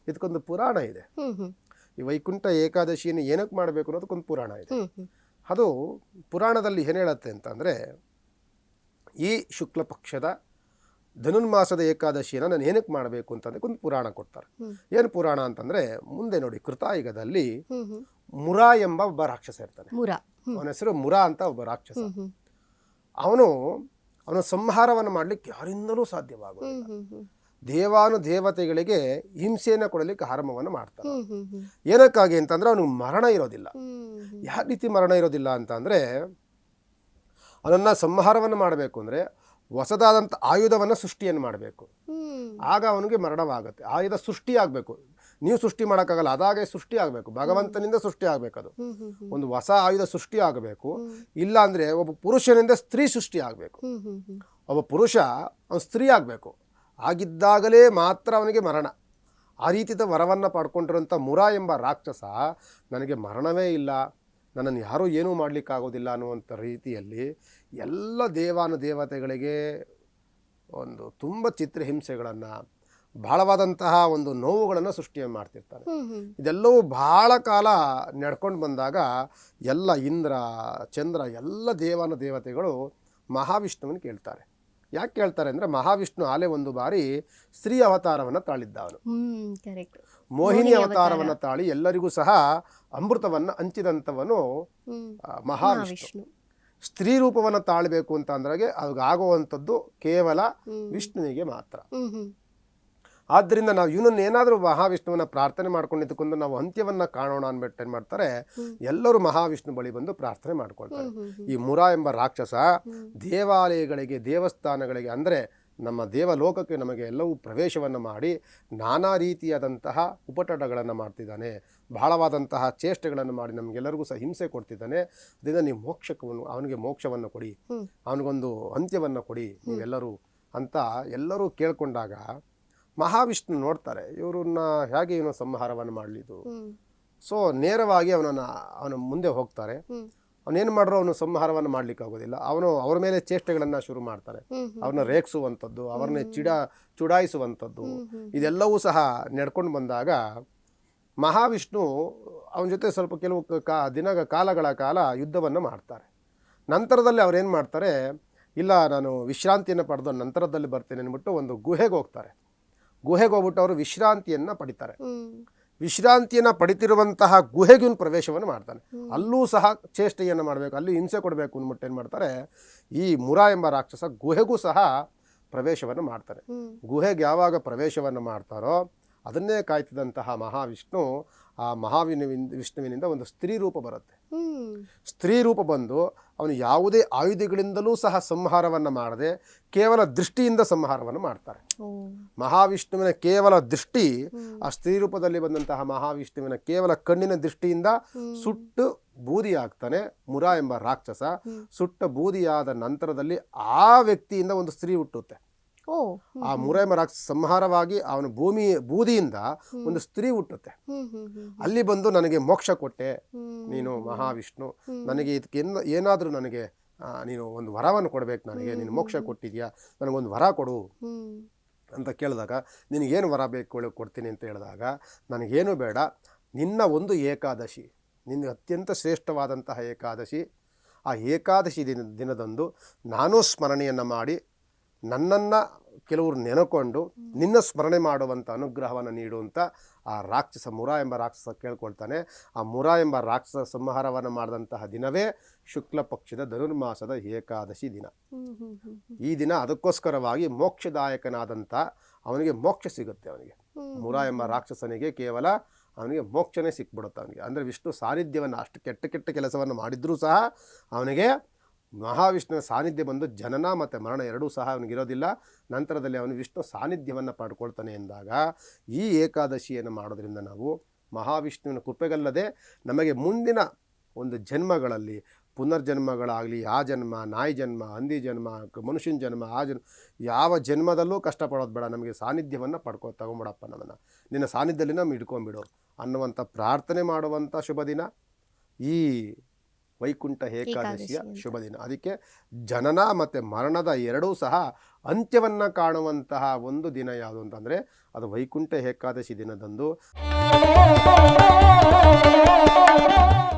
ಇದಕ್ಕೊಂದು ಪುರಾಣ ಇದೆ. ಈ ವೈಕುಂಠ ಏಕಾದಶಿಯನ್ನು ಏನಕ್ಕೆ ಮಾಡಬೇಕು ಅನ್ನೋದಕ್ಕೊಂದು ಪುರಾಣ ಇದೆ. ಅದು ಪುರಾಣದಲ್ಲಿ ಏನು ಹೇಳುತ್ತೆ ಅಂತಂದರೆ, ಈ ಶುಕ್ಲ ಪಕ್ಷದ ಧನುರ್ಮಾಸದ ಏಕಾದಶಿಯನ್ನು ನಾನು ಏನಕ್ಕೆ ಮಾಡಬೇಕು ಅಂತಂದ್ರೆ ಒಂದು ಪುರಾಣ ಕೊಡ್ತಾರೆ. ಏನು ಪುರಾಣ ಅಂತಂದರೆ, ಮುಂದೆ ನೋಡಿ ಕೃತಾಯುಗದಲ್ಲಿ ಮುರ ಎಂಬ ಒಬ್ಬ ರಾಕ್ಷಸ ಇರ್ತಾನೆ. ಅವನ ಹೆಸರು ಮುರ ಅಂತ ಒಬ್ಬ ರಾಕ್ಷಸ. ಅವನು ಸಂಹಾರವನ್ನು ಮಾಡಲಿಕ್ಕೆ ಯಾರಿಂದಲೂ ಸಾಧ್ಯವಾಗುವುದಿಲ್ಲ. ದೇವಾನುದೇವತೆಗಳಿಗೆ ಹಿಂಸೆಯನ್ನು ಕೊಡಲಿಕ್ಕೆ ಆರಂಭವನ್ನು ಮಾಡ್ತಾನೆ. ಏನಕ್ಕಾಗಿ ಅಂತಂದ್ರೆ ಅವನಿಗೆ ಮರಣ ಇರೋದಿಲ್ಲ. ಯಾವ ರೀತಿ ಮರಣ ಇರೋದಿಲ್ಲ ಅಂತಂದರೆ, ಅವನನ್ನು ಸಂಹಾರವನ್ನು ಮಾಡಬೇಕು ಅಂದರೆ ಹೊಸದಾದಂಥ ಆಯುಧವನ್ನು ಸೃಷ್ಟಿಯನ್ನು ಮಾಡಬೇಕು. ಆಗ ಅವನಿಗೆ ಮರಣವಾಗುತ್ತೆ. ಆಯುಧ ಸೃಷ್ಟಿ ಆಗಬೇಕು. ನೀವು ಸೃಷ್ಟಿ ಮಾಡೋಕ್ಕಾಗಲ್ಲ, ಅದಾಗೆ ಸೃಷ್ಟಿ ಆಗಬೇಕು. ಭಗವಂತನಿಂದ ಸೃಷ್ಟಿ ಆಗಬೇಕದು. ಒಂದು ಹೊಸ ಆಯುಧ ಸೃಷ್ಟಿ ಆಗಬೇಕು. ಇಲ್ಲ ಅಂದರೆ ಒಬ್ಬ ಪುರುಷನಿಂದ ಸ್ತ್ರೀ ಸೃಷ್ಟಿ ಆಗಬೇಕು. ಒಬ್ಬ ಪುರುಷ ಅವನು ಸ್ತ್ರೀ ಆಗಬೇಕು. ಆಗಿದ್ದಾಗಲೇ ಮಾತ್ರ ಅವನಿಗೆ ಮರಣ. ಆ ರೀತಿಯ ವರವನ್ನು ಪಡ್ಕೊಂಡಿರೋಂಥ ಮುರ ಎಂಬ ರಾಕ್ಷಸ ನನಗೆ ಮರಣವೇ ಇಲ್ಲ, ನನ್ನನ್ನು ಯಾರೂ ಏನೂ ಮಾಡಲಿಕ್ಕಾಗೋದಿಲ್ಲ ಅನ್ನುವಂಥ ರೀತಿಯಲ್ಲಿ ಎಲ್ಲ ದೇವಾನುದೇವತೆಗಳಿಗೆ ಒಂದು ತುಂಬ ಚಿತ್ರಹಿಂಸೆಗಳನ್ನು, ಬಹಳವಾದಂತಹ ಒಂದು ನೋವುಗಳನ್ನು ಸೃಷ್ಟಿ ಮಾಡ್ತಿರ್ತಾನೆ. ಇದೆಲ್ಲವೂ ಬಹಳ ಕಾಲ ನಡ್ಕೊಂಡು ಬಂದಾಗ ಎಲ್ಲ ಇಂದ್ರ, ಚಂದ್ರ, ಎಲ್ಲ ದೇವಾನುದೇವತೆಗಳು ಮಹಾವಿಷ್ಣುವನ್ನು ಕೇಳ್ತಾರೆ. ಯಾಕೆ ಕೇಳ್ತಾರೆ ಅಂದರೆ, ಮಹಾವಿಷ್ಣು ಆಲೆ ಒಂದು ಬಾರಿ ಸ್ತ್ರೀ ಅವತಾರವನ್ನು ತಾಳಿದ್ದ. ಅವನು ಮೋಹಿನಿ ಅವತಾರವನ್ನು ತಾಳಿ ಎಲ್ಲರಿಗೂ ಸಹ ಅಮೃತವನ್ನು ಹಂಚಿದಂಥವನು ಮಹಾವಿಷ್ಣು. ಸ್ತ್ರೀ ರೂಪವನ್ನು ತಾಳಬೇಕು ಅಂತ ಅಂದ್ರೆ ಆಗುವಂಥದ್ದು ಕೇವಲ ವಿಷ್ಣುವಿಗೆ ಮಾತ್ರ. ಆದ್ದರಿಂದ ನಾವು ಇವನನ್ನು ಏನಾದರೂ ಮಹಾವಿಷ್ಣುವನ್ನ ಪ್ರಾರ್ಥನೆ ಮಾಡ್ಕೊಂಡಿದ್ದುಕೊಂಡು ನಾವು ಅಂತ್ಯವನ್ನು ಕಾಣೋಣ ಅಂದ್ಬಿಟ್ಟು ಏನು ಮಾಡ್ತಾರೆ, ಎಲ್ಲರೂ ಮಹಾವಿಷ್ಣು ಬಳಿ ಬಂದು ಪ್ರಾರ್ಥನೆ ಮಾಡ್ಕೊಳ್ತಾರೆ. ಈ ಮುರ ಎಂಬ ರಾಕ್ಷಸ ದೇವಾಲಯಗಳಿಗೆ, ದೇವಸ್ಥಾನಗಳಿಗೆ, ಅಂದರೆ ನಮ್ಮ ದೇವಲೋಕಕ್ಕೆ ನಮಗೆ ಎಲ್ಲವೂ ಪ್ರವೇಶವನ್ನು ಮಾಡಿ ನಾನಾ ರೀತಿಯಾದಂತಹ ಉಪಟಳಗಳನ್ನು ಮಾಡ್ತಿದ್ದಾನೆ. ಬಹಳವಾದಂತಹ ಚೇಷ್ಟೆಗಳನ್ನು ಮಾಡಿ ನಮಗೆಲ್ಲರಿಗೂ ಸಹ ಹಿಂಸೆ ಕೊಡ್ತಿದ್ದಾನೆ. ಅದರಿಂದ ನೀವು ಅವನಿಗೆ ಮೋಕ್ಷವನ್ನು ಕೊಡಿ, ಅವನಿಗೊಂದು ಅಂತ್ಯವನ್ನು ಕೊಡಿ ನೀವೆಲ್ಲರೂ ಅಂತ ಎಲ್ಲರೂ ಕೇಳ್ಕೊಂಡಾಗ ಮಹಾವಿಷ್ಣು ನೋಡ್ತಾರೆ, ಇವ್ರನ್ನ ಹೇಗೆ ಇವನು ಸಂಹಾರವನ್ನು ಮಾಡಲಿದ್ದು. ಸೊ ನೇರವಾಗಿ ಅವನ ಮುಂದೆ ಹೋಗ್ತಾರೆ. ಅವನೇನು ಮಾಡ್ರು, ಅವನು ಸಂಹಾರವನ್ನು ಮಾಡಲಿಕ್ಕಾಗೋದಿಲ್ಲ. ಅವ್ರ ಮೇಲೆ ಚೇಷ್ಟೆಗಳನ್ನು ಶುರು ಮಾಡ್ತಾನೆ. ಅವ್ರನ್ನ ರೇಗಿಸುವಂಥದ್ದು, ಅವ್ರನ್ನೇ ಚುಡಾಯಿಸುವಂಥದ್ದು, ಇದೆಲ್ಲವೂ ಸಹ ನಡ್ಕೊಂಡು ಬಂದಾಗ ಮಹಾವಿಷ್ಣು ಅವನ ಜೊತೆ ಸ್ವಲ್ಪ ಕೆಲವು ಕಾಲಗಳ ಕಾಲ ಯುದ್ಧವನ್ನು ಮಾಡ್ತಾರೆ. ನಂತರದಲ್ಲಿ ಅವ್ರೇನು ಮಾಡ್ತಾರೆ, ಇಲ್ಲ ನಾನು ವಿಶ್ರಾಂತಿಯನ್ನು ಪಡೆದು ನಂತರದಲ್ಲಿ ಬರ್ತೇನೆ ಅಂದ್ಬಿಟ್ಟು ಒಂದು ಗುಹೆಗೆ ಹೋಗ್ತಾರೆ. ಗುಹೆಗೆ ಹೋಗ್ಬಿಟ್ಟು ಅವರು ವಿಶ್ರಾಂತಿಯನ್ನು ಪಡಿತಾರೆ. ವಿಶ್ರಾಂತಿಯನ್ನು ಪಡಿತಿರುವಂತಹ ಗುಹೆಗೆ ಪ್ರವೇಶವನ್ನು ಮಾಡ್ತಾನೆ. ಅಲ್ಲೂ ಸಹ ಚೇಷ್ಟೆಯನ್ನು ಮಾಡಬೇಕು, ಅಲ್ಲಿ ಹಿಂಸೆ ಕೊಡಬೇಕು ಅಂದ್ಬಿಟ್ಟು ಏನು ಮಾಡ್ತಾರೆ, ಈ ಮುರ ಎಂಬ ರಾಕ್ಷಸ ಗುಹೆಗೂ ಸಹ ಪ್ರವೇಶವನ್ನು ಮಾಡ್ತಾರೆ. ಗುಹೆಗೆ ಯಾವಾಗ ಪ್ರವೇಶವನ್ನು ಮಾಡ್ತಾರೋ ಅದನ್ನೇ ಕಾಯ್ತಿದ್ದಂತಹ ಮಹಾವಿಷ್ಣು, ಆ ವಿಷ್ಣುವಿನಿಂದ ಒಂದು ಸ್ತ್ರೀ ರೂಪ ಬರುತ್ತೆ. ಸ್ತ್ರೀ ರೂಪ ಬಂದು ಅವನು ಯಾವುದೇ ಆಯುಧಗಳಿಂದಲೂ ಸಹ ಸಂಹಾರವನ್ನು ಮಾಡದೆ ಕೇವಲ ದೃಷ್ಟಿಯಿಂದ ಸಂಹಾರವನ್ನು ಮಾಡ್ತಾರೆ. ಮಹಾವಿಷ್ಣುವಿನ ಕೇವಲ ದೃಷ್ಟಿ, ಆ ಸ್ತ್ರೀ ರೂಪದಲ್ಲಿ ಬಂದಂತಹ ಮಹಾವಿಷ್ಣುವಿನ ಕೇವಲ ಕಣ್ಣಿನ ದೃಷ್ಟಿಯಿಂದ ಸುಟ್ಟು ಬೂದಿ ಆಗ್ತಾನೆ ಮುರ ಎಂಬ ರಾಕ್ಷಸ. ಸುಟ್ಟ ಬೂದಿಯಾದ ನಂತರದಲ್ಲಿ ಆ ವ್ಯಕ್ತಿಯಿಂದ ಒಂದು ಸ್ತ್ರೀ ಹುಟ್ಟುತ್ತೆ. ಆ ಮುರ ಎಂಬ ರಾಕ್ಷಸ ಸಂಹಾರವಾಗಿ ಅವನ ಬೂದಿಯಿಂದ ಒಂದು ಸ್ತ್ರೀ ಹುಟ್ಟುತ್ತೆ. ಅಲ್ಲಿ ಬಂದು ನನಗೆ ಮೋಕ್ಷ ಕೊಟ್ಟೆ ನೀನು ಮಹಾವಿಷ್ಣು, ನನಗೆ ಇದಕ್ಕೆ ಏನಾದರೂ ನನಗೆ ನೀನು ಒಂದು ವರವನ್ನು ಕೊಡಬೇಕು, ನನಗೆ ನೀನು ಮೋಕ್ಷ ಕೊಟ್ಟಿದ್ಯಾ, ನನಗೊಂದು ವರ ಕೊಡು ಅಂತ ಕೇಳಿದಾಗ, ನಿನಗೇನು ವರ ಬೇಕು ಕೊಡ್ತೀನಿ ಅಂತ ಹೇಳಿದಾಗ, ನನಗೇನು ಬೇಡ, ನಿನ್ನ ಒಂದು ಏಕಾದಶಿ, ನಿನ್ನ ಅತ್ಯಂತ ಶ್ರೇಷ್ಠವಾದಂತಹ ಏಕಾದಶಿ, ಆ ಏಕಾದಶಿ ದಿನದಂದು ನಾನು ಸ್ಮರಣೆಯನ್ನು ಮಾಡಿ ನನ್ನನ್ನು ಕೆಲವರು ನೆನಕೊಂಡು ನಿನ್ನ ಸ್ಮರಣೆ ಮಾಡುವಂಥ ಅನುಗ್ರಹವನ್ನು ನೀಡುವಂಥ ಆ ರಾಕ್ಷಸ ಮುರ ಎಂಬ ರಾಕ್ಷಸ ಕೇಳ್ಕೊಳ್ತಾನೆ. ಆ ಮುರ ಎಂಬ ರಾಕ್ಷಸ ಸಂಹಾರವನ್ನು ಮಾಡಿದಂತಹ ದಿನವೇ ಶುಕ್ಲ ಪಕ್ಷದ ಧನುರ್ಮಾಸದ ಏಕಾದಶಿ ದಿನ. ಈ ದಿನ ಅದಕ್ಕೋಸ್ಕರವಾಗಿ ಮೋಕ್ಷದಾಯಕನಾದಂಥ ಅವನಿಗೆ ಮೋಕ್ಷ ಸಿಗುತ್ತೆ. ಅವನಿಗೆ ಮುರ ಎಂಬ ರಾಕ್ಷಸನಿಗೆ ಕೇವಲ ಅವನಿಗೆ ಮೋಕ್ಷನೇ ಸಿಕ್ಬಿಡುತ್ತೆ. ಅವನಿಗೆ ಅಂದರೆ ವಿಷ್ಣು ಸಾನ್ನಿಧ್ಯವನ್ನು, ಅಷ್ಟು ಕೆಟ್ಟ ಕೆಲಸವನ್ನು ಮಾಡಿದ್ರೂ ಸಹ ಅವನಿಗೆ ಮಹಾವಿಷ್ಣುವಿನ ಸಾನ್ನಿಧ್ಯ ಬಂದು ಜನನ ಮತ್ತು ಮರಣ ಎರಡೂ ಸಹ ಅವನಿಗಿರೋದಿಲ್ಲ. ನಂತರದಲ್ಲಿ ಅವನು ವಿಷ್ಣು ಸಾನ್ನಿಧ್ಯವನ್ನು ಪಡ್ಕೊಳ್ತಾನೆ ಎಂದಾಗ ಈ ಏಕಾದಶಿಯನ್ನು ಮಾಡೋದ್ರಿಂದ ನಾವು ಮಹಾವಿಷ್ಣುವಿನ ಕೃಪೆಗಲ್ಲದೆ ನಮಗೆ ಮುಂದಿನ ಒಂದು ಜನ್ಮಗಳಲ್ಲಿ ಪುನರ್ಜನ್ಮಗಳಾಗಲಿ, ಆ ಜನ್ಮ, ನಾಯಿ ಜನ್ಮ, ಹಂದಿ ಜನ್ಮ, ಮನುಷ್ಯನ ಜನ್ಮ, ಆ ಜನ್ಮ, ಯಾವ ಜನ್ಮದಲ್ಲೂ ಕಷ್ಟಪಡೋದು ಬೇಡ, ನಮಗೆ ಸಾನ್ನಿಧ್ಯವನ್ನು ತಗೊಂಬಿಡಪ್ಪ, ನಮ್ಮನ್ನು ನಿನ್ನ ಸಾನ್ನಿಧ್ಯದಲ್ಲಿ ನಮ್ಮ ಇಟ್ಕೊಂಡ್ಬಿಡು ಅನ್ನುವಂಥ ಪ್ರಾರ್ಥನೆ ಮಾಡುವಂಥ ಶುಭ ದಿನ ಈ ವೈಕುಂಠ ಏಕಾದಶಿಯ ಶುಭ ದಿನ. ಅದಕ್ಕೆ ಜನನ ಮತ್ತು ಮರಣದ ಎರಡೂ ಸಹ ಅಂತ್ಯವನ್ನು ಕಾಣುವಂತಹ ಒಂದು ದಿನ ಯಾವುದು ಅಂತಂದರೆ ಅದು ವೈಕುಂಠ ಏಕಾದಶಿ ದಿನದಂದು.